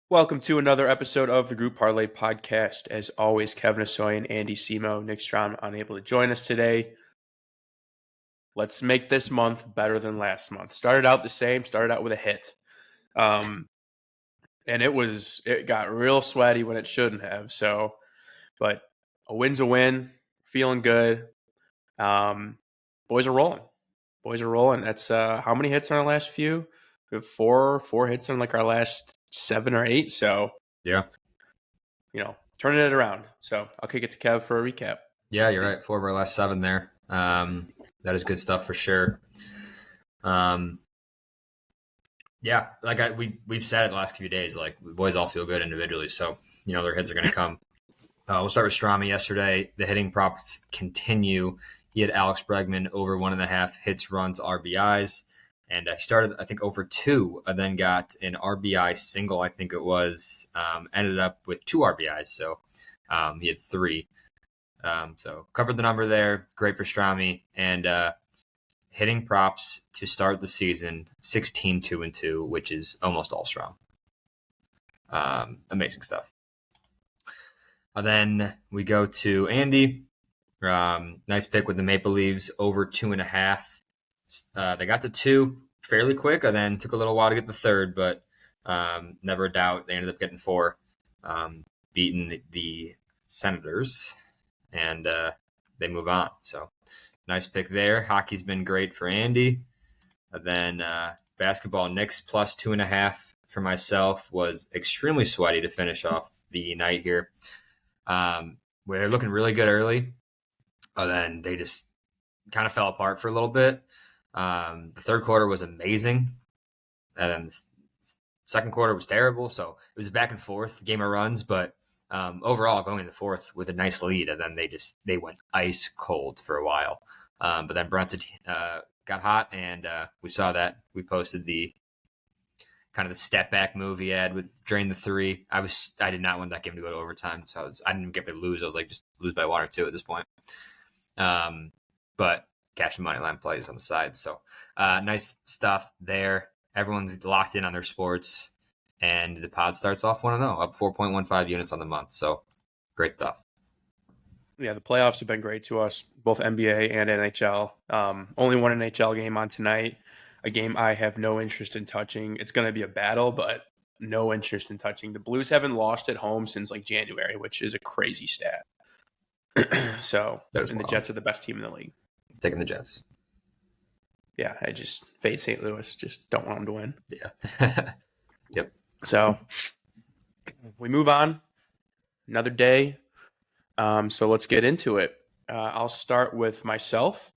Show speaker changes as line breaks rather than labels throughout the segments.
Welcome to another episode of the Group Parlay podcast. As always, Kevin Asoy and Andy Simo. Nick Strom unable to join us today. Let's make this month better than last month. Started out the same, started out with a hit. And it got real sweaty when it shouldn't have. But a win's a win, feeling good. Boys are rolling. Boys are rolling. That's how many hits in our last few? We have four hits in like our last 7 or 8. So
Yeah.
Turning it around. So I'll kick it to Kev for a recap.
Yeah, you're right. 4 of our last 7 there. That is good stuff for sure. Yeah, we've said it the last few days, like the boys all feel good individually, so their hits are going to come. We'll start with Strami yesterday. The hitting props continue. He had Alex Bregman over 1.5 hits, runs, RBIs, and I started I think over 2. I then got an RBI single. I think it was ended up with 2 RBIs, so he had 3. So covered the number there. Great for Strami. And hitting props to start the season 16-2-2, which is almost all strong. Amazing stuff. Then we go to Andy. Nice pick with the Maple Leaves over 2.5. They got to 2 fairly quick, and then took a little while to get the third, but never a doubt they ended up getting 4, beating the Senators, and they move on. So nice pick there. Hockey's been great for Andy. And then basketball, Knicks plus 2.5 for myself was extremely sweaty to finish off the night here. We're looking really good early, and then they just kind of fell apart for a little bit. The third quarter was amazing, and then the second quarter was terrible. So it was a back and forth game of runs, but overall going in the fourth with a nice lead, and then they went ice cold for a while. But then Brunson got hot, and we saw that. We posted the kind of the step back move he had with drain the 3. I did not want that game to go to overtime, so I didn't get to lose. I was like, just lose by 1 or 2 at this point. But cash and money line plays on the side, so nice stuff there. Everyone's locked in on their sports. And the pod starts off 1-0, up 4.15 units on the month. So great stuff.
Yeah, the playoffs have been great to us, both NBA and NHL. Only one NHL game on tonight, a game I have no interest in touching. It's going to be a battle, but no interest in touching. The Blues haven't lost at home since like January, which is a crazy stat. So, and the Jets are the best team in the league.
Taking the Jets.
Yeah, I just fade St. Louis. Just don't want them to win.
Yeah. Yep.
So we move on. Another day. So let's get into it. I'll start with myself.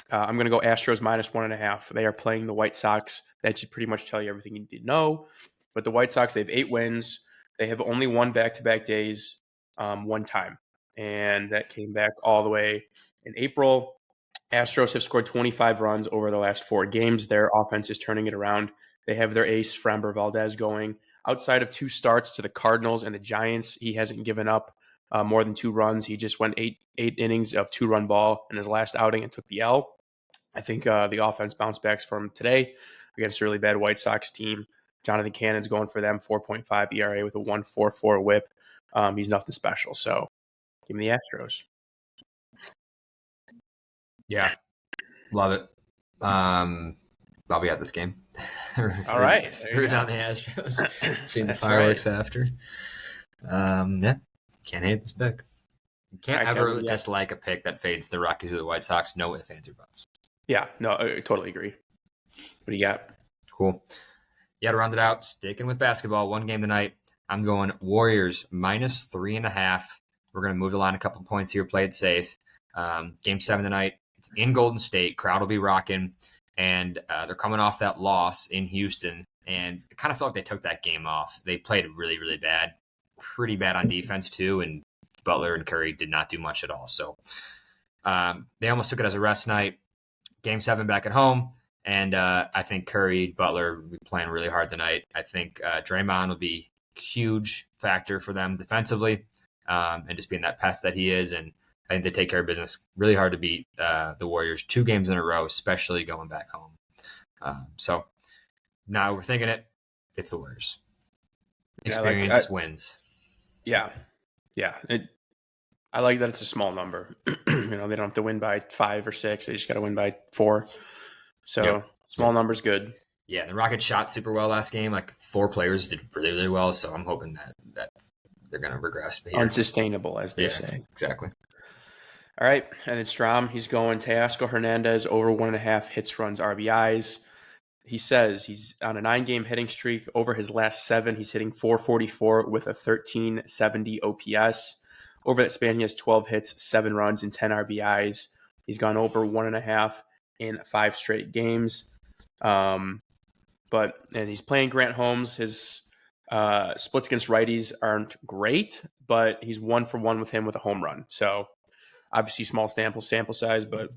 I'm going to go Astros minus 1.5. They are playing the White Sox. That should pretty much tell you everything you need to know. But the White Sox, they have 8 wins. They have only won back-to-back days one time. And that came back all the way in April. Astros have scored 25 runs over the last 4 games. Their offense is turning it around. They have their ace, Framber Valdez, going. Outside of 2 starts to the Cardinals and the Giants, he hasn't given up more than 2 runs. He just went 8 innings of 2-run ball in his last outing and took the L. I think the offense bounced back from today against a really bad White Sox team. Jonathan Cannon's going for them, 4.5 ERA with a 1.44 whip. He's nothing special. So give me the Astros.
Yeah, love it. I'll be at this game.
All right.
Root on the Astros. Seeing the fireworks after. Yeah, can't hate this pick. You can't ever dislike a pick that fades the Rockies or the White Sox. No ifs, ands, or buts.
Yeah, no, I totally agree. What do you got?
Cool. Yeah, to round it out, sticking with basketball, 1 game tonight. I'm going Warriors minus 3.5. We're going to move the line a couple points here, play it safe. Game 7 tonight. It's in Golden State. Crowd will be rocking. And they're coming off that loss in Houston. And it kind of felt like they took that game off. They played really, really bad. Pretty bad on defense, too. And Butler and Curry did not do much at all. So they almost took it as a rest night. Game 7 back at home. And I think Curry, Butler will be playing really hard tonight. I think Draymond will be a huge factor for them defensively and just being that pest that he is. And I think they take care of business. Really hard to beat the Warriors 2 games in a row, especially going back home. So now we're thinking it. It's the Warriors. Experience wins.
Yeah. I like that it's a small number. They don't have to win by 5 or 6. They just got to win by 4. So small number's good.
Yeah, the Rockets shot super well last game. Like 4 players did really, really well. So I'm hoping that they're going to regress here.
Unsustainable, as they say.
Exactly.
All right, and it's Strom. He's going Teoscar Hernandez over 1.5 hits, runs, RBIs. He says he's on a 9-game hitting streak. Over his last 7, he's hitting .444 with a 1370 OPS. Over that span, he has 12 hits, 7 runs, and 10 RBIs. He's gone over 1.5 in 5 straight games. And he's playing Grant Holmes. His splits against righties aren't great, but he's 1 for 1 with him with a home run. So obviously small sample size, but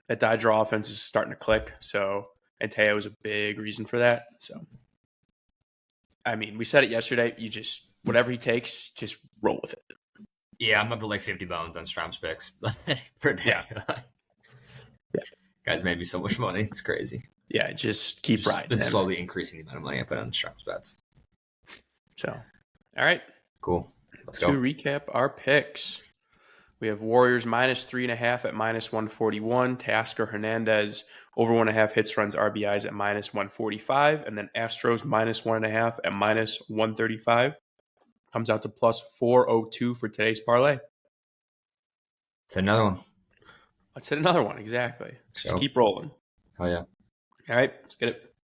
that Dodger offense is starting to click. So, and Teo is a big reason for that. So, I mean, we said it yesterday. You just, whatever he takes, just roll with it.
Yeah, I'm up to like 50 bones on Strom's picks.
Yeah.
Guys made me so much money. It's crazy.
Yeah, just keep riding.
Been slowly increasing the amount of money I put on Strom's bets.
So, all right.
Cool. Let's go.
To recap our picks. We have Warriors -3.5 at -141. Teoscar Hernandez over 1.5 hits, runs, RBIs at -145. And then Astros -1.5 at -135. Comes out to +402 for today's parlay.
Let's hit another one.
Let's hit another one. Exactly. Just keep rolling.
Oh, yeah.
All right. Let's get it.